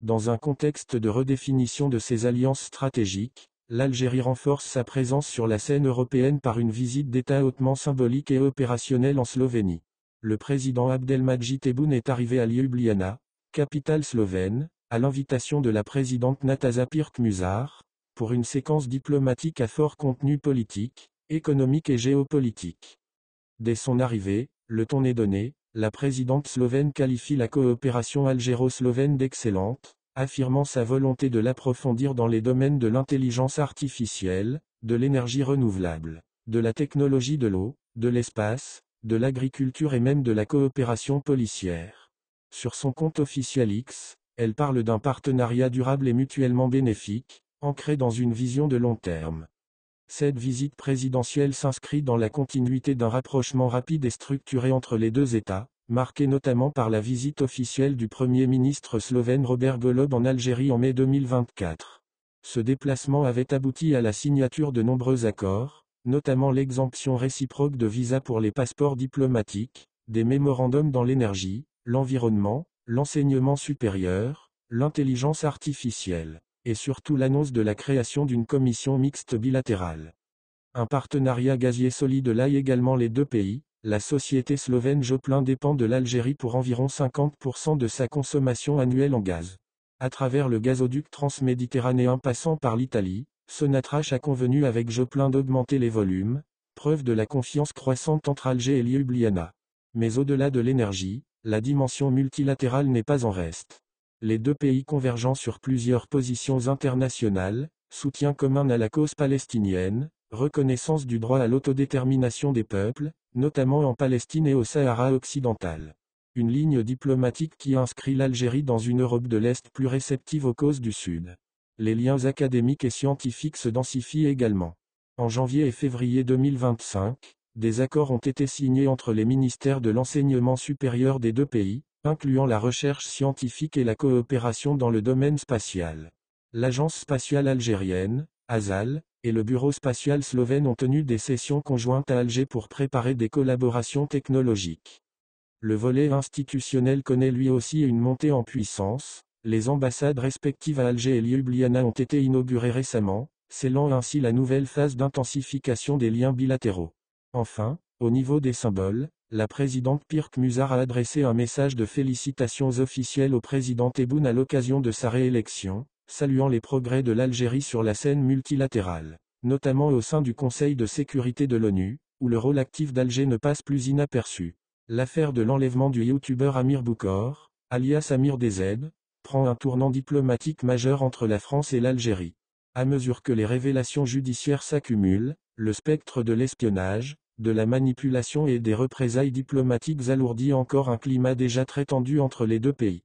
Dans un contexte de redéfinition de ses alliances stratégiques, l'Algérie renforce sa présence sur la scène européenne par une visite d'État hautement symbolique et opérationnelle en Slovénie. Le président Abdelmadjid Tebboune est arrivé à Ljubljana, capitale slovène, à l'invitation de la présidente Nataša Pirc-Musar, pour une séquence diplomatique à fort contenu politique, économique et géopolitique. Dès son arrivée, le ton est donné, la présidente slovène qualifie la coopération algéro-slovène d'excellente, affirmant sa volonté de l'approfondir dans les domaines de l'intelligence artificielle, de l'énergie renouvelable, de la technologie de l'eau, de l'espace, de l'agriculture et même de la coopération policière. Sur son compte officiel X, elle parle d'un partenariat durable et mutuellement bénéfique, ancré dans une vision de long terme. Cette visite présidentielle s'inscrit dans la continuité d'un rapprochement rapide et structuré entre les deux États, marqué notamment par la visite officielle du Premier ministre slovène Robert Golob en Algérie en mai 2024. Ce déplacement avait abouti à la signature de nombreux accords, notamment l'exemption réciproque de visa pour les passeports diplomatiques, des mémorandums dans l'énergie, l'environnement, l'enseignement supérieur, l'intelligence artificielle, et surtout l'annonce de la création d'une commission mixte bilatérale. Un partenariat gazier solide lie également les deux pays. La société slovène Joplin dépend de l'Algérie pour environ 50% de sa consommation annuelle en gaz. À travers le gazoduc transméditerranéen passant par l'Italie, Sonatrach a convenu avec Joplin d'augmenter les volumes, preuve de la confiance croissante entre Alger et Ljubljana. Mais au-delà de l'énergie, la dimension multilatérale n'est pas en reste. Les deux pays convergent sur plusieurs positions internationales, soutien commun à la cause palestinienne, reconnaissance du droit à l'autodétermination des peuples, notamment en Palestine et au Sahara occidental. Une ligne diplomatique qui inscrit l'Algérie dans une Europe de l'Est plus réceptive aux causes du Sud. Les liens académiques et scientifiques se densifient également. En janvier et février 2025, des accords ont été signés entre les ministères de l'enseignement supérieur des deux pays, incluant la recherche scientifique et la coopération dans le domaine spatial. L'Agence spatiale algérienne, ASAL, et le Bureau spatial slovène ont tenu des sessions conjointes à Alger pour préparer des collaborations technologiques. Le volet institutionnel connaît lui aussi une montée en puissance. Les ambassades respectives à Alger et Ljubljana ont été inaugurées récemment, scellant ainsi la nouvelle phase d'intensification des liens bilatéraux. Enfin, au niveau des symboles, la présidente Pirc-Musar a adressé un message de félicitations officielles au président Tebboune à l'occasion de sa réélection, saluant les progrès de l'Algérie sur la scène multilatérale, notamment au sein du Conseil de sécurité de l'ONU, où le rôle actif d'Alger ne passe plus inaperçu. L'affaire de l'enlèvement du youtubeur Amir Boukor, alias Amir DZ, prend un tournant diplomatique majeur entre la France et l'Algérie. À mesure que les révélations judiciaires s'accumulent, le spectre de l'espionnage, de la manipulation et des représailles diplomatiques alourdit encore un climat déjà très tendu entre les deux pays.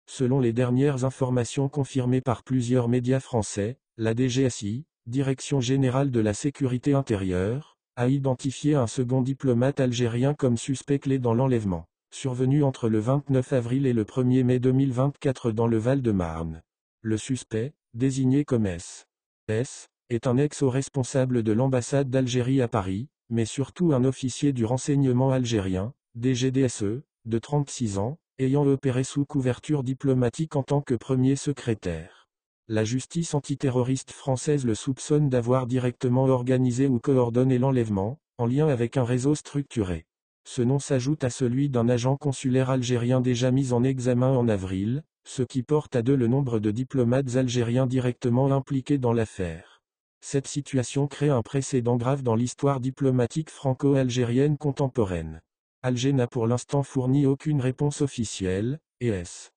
Selon les dernières informations confirmées par plusieurs médias français, la DGSI, Direction générale de la sécurité intérieure, a identifié un second diplomate algérien comme suspect clé dans l'enlèvement, survenu entre le 29 avril et le 1er mai 2024 dans le Val-de-Marne. Le suspect, désigné comme S, est un ex-haut responsable de l'ambassade d'Algérie à Paris, mais surtout un officier du renseignement algérien, DGDSE, de 36 ans, ayant opéré sous couverture diplomatique en tant que premier secrétaire. La justice antiterroriste française le soupçonne d'avoir directement organisé ou coordonné l'enlèvement, en lien avec un réseau structuré. Ce nom s'ajoute à celui d'un agent consulaire algérien déjà mis en examen en avril, ce qui porte à 2 le nombre de diplomates algériens directement impliqués dans l'affaire. Cette situation crée un précédent grave dans l'histoire diplomatique franco-algérienne contemporaine. Alger n'a pour l'instant fourni aucune réponse officielle, et S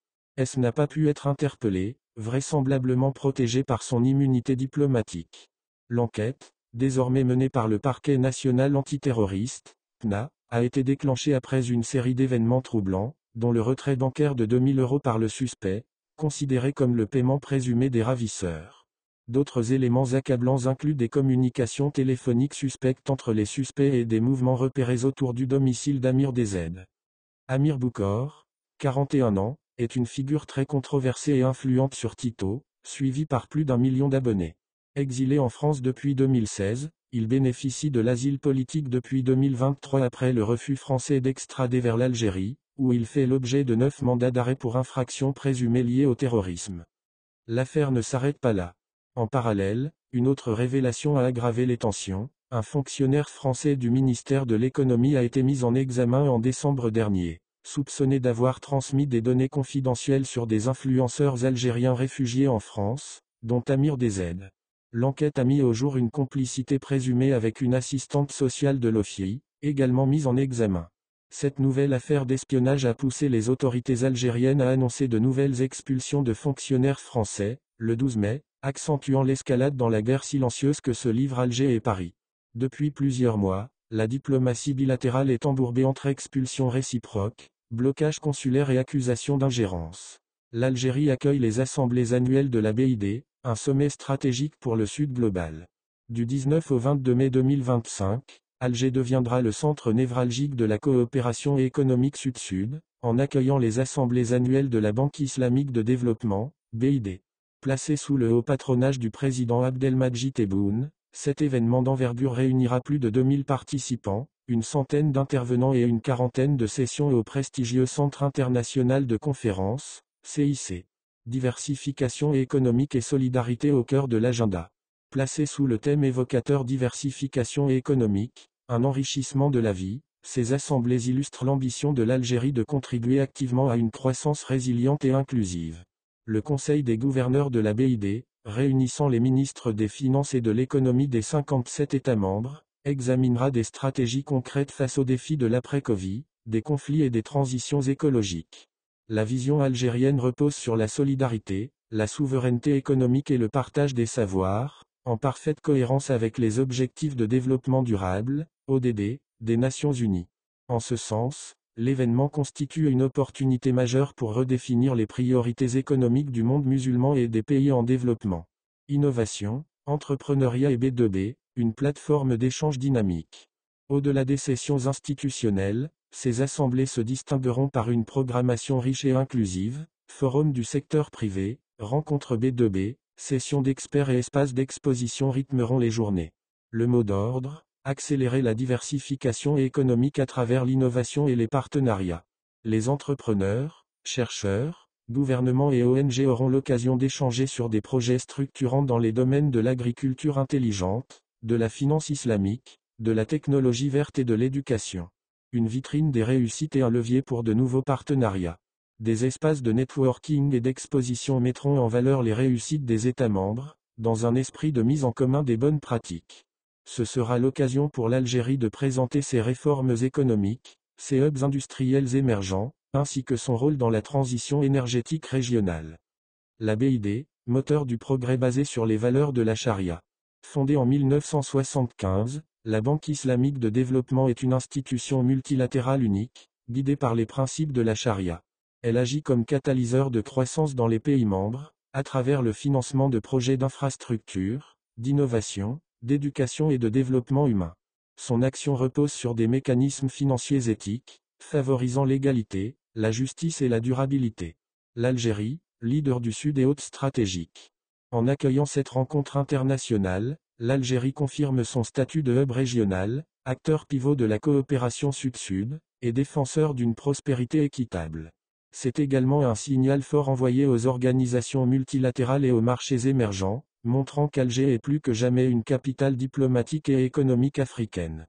n'a pas pu être interpellé, vraisemblablement protégé par son immunité diplomatique. L'enquête, désormais menée par le parquet national antiterroriste, PNA, a été déclenchée après une série d'événements troublants, dont le retrait bancaire de 2 000 € par le suspect, considéré comme le paiement présumé des ravisseurs. D'autres éléments accablants incluent des communications téléphoniques suspectes entre les suspects et des mouvements repérés autour du domicile d'Amir DZ. Amir Boukor, 41 ans, est une figure très controversée et influente sur Tito, suivi par plus d'1 million d'abonnés. Exilé en France depuis 2016, il bénéficie de l'asile politique depuis 2023 après le refus français d'extrader vers l'Algérie, où il fait l'objet de 9 mandats d'arrêt pour infractions présumées liées au terrorisme. L'affaire ne s'arrête pas là. En parallèle, une autre révélation a aggravé les tensions. Un fonctionnaire français du ministère de l'économie a été mis en examen en décembre dernier, soupçonné d'avoir transmis des données confidentielles sur des influenceurs algériens réfugiés en France, dont Amir DZ. L'enquête a mis au jour une complicité présumée avec une assistante sociale de l'OFII, également mise en examen. Cette nouvelle affaire d'espionnage a poussé les autorités algériennes à annoncer de nouvelles expulsions de fonctionnaires français, le 12 mai, accentuant l'escalade dans la guerre silencieuse que se livrent Alger et Paris. Depuis plusieurs mois, la diplomatie bilatérale est embourbée entre expulsions réciproques, blocages consulaires et accusations d'ingérence. L'Algérie accueille les assemblées annuelles de la BID, un sommet stratégique pour le Sud global. Du 19 au 22 mai 2025, Alger deviendra le centre névralgique de la coopération économique Sud-Sud, en accueillant les assemblées annuelles de la Banque islamique de développement, BID. Placé sous le haut patronage du président Abdelmadjid Tebboune, cet événement d'envergure réunira plus de 2000 participants, une centaine d'intervenants et une quarantaine de sessions au prestigieux Centre international de conférences, CIC. Diversification économique et solidarité au cœur de l'agenda. Placé sous le thème évocateur diversification économique, un enrichissement de la vie, ces assemblées illustrent l'ambition de l'Algérie de contribuer activement à une croissance résiliente et inclusive. Le Conseil des gouverneurs de la BID, réunissant les ministres des Finances et de l'économie des 57 États membres, examinera des stratégies concrètes face aux défis de l'après-Covid, des conflits et des transitions écologiques. La vision algérienne repose sur la solidarité, la souveraineté économique et le partage des savoirs, en parfaite cohérence avec les objectifs de développement durable, ODD, des Nations Unies. En ce sens, l'événement constitue une opportunité majeure pour redéfinir les priorités économiques du monde musulman et des pays en développement. Innovation, entrepreneuriat et B2B, une plateforme d'échange dynamique. Au-delà des sessions institutionnelles, ces assemblées se distingueront par une programmation riche et inclusive, forum du secteur privé, rencontres B2B, sessions d'experts et espaces d'exposition rythmeront les journées. Le mot d'ordre: accélérer la diversification économique à travers l'innovation et les partenariats. Les entrepreneurs, chercheurs, gouvernements et ONG auront l'occasion d'échanger sur des projets structurants dans les domaines de l'agriculture intelligente, de la finance islamique, de la technologie verte et de l'éducation. Une vitrine des réussites et un levier pour de nouveaux partenariats. Des espaces de networking et d'exposition mettront en valeur les réussites des États membres, dans un esprit de mise en commun des bonnes pratiques. Ce sera l'occasion pour l'Algérie de présenter ses réformes économiques, ses hubs industriels émergents, ainsi que son rôle dans la transition énergétique régionale. La BID, moteur du progrès basé sur les valeurs de la charia. Fondée en 1975, la Banque islamique de développement est une institution multilatérale unique, guidée par les principes de la charia. Elle agit comme catalyseur de croissance dans les pays membres, à travers le financement de projets d'infrastructure, d'innovation, d'éducation et de développement humain. Son action repose sur des mécanismes financiers éthiques, favorisant l'égalité, la justice et la durabilité. L'Algérie, leader du Sud et hôte stratégique. En accueillant cette rencontre internationale, l'Algérie confirme son statut de hub régional, acteur pivot de la coopération Sud-Sud, et défenseur d'une prospérité équitable. C'est également un signal fort envoyé aux organisations multilatérales et aux marchés émergents, montrant qu'Alger est plus que jamais une capitale diplomatique et économique africaine.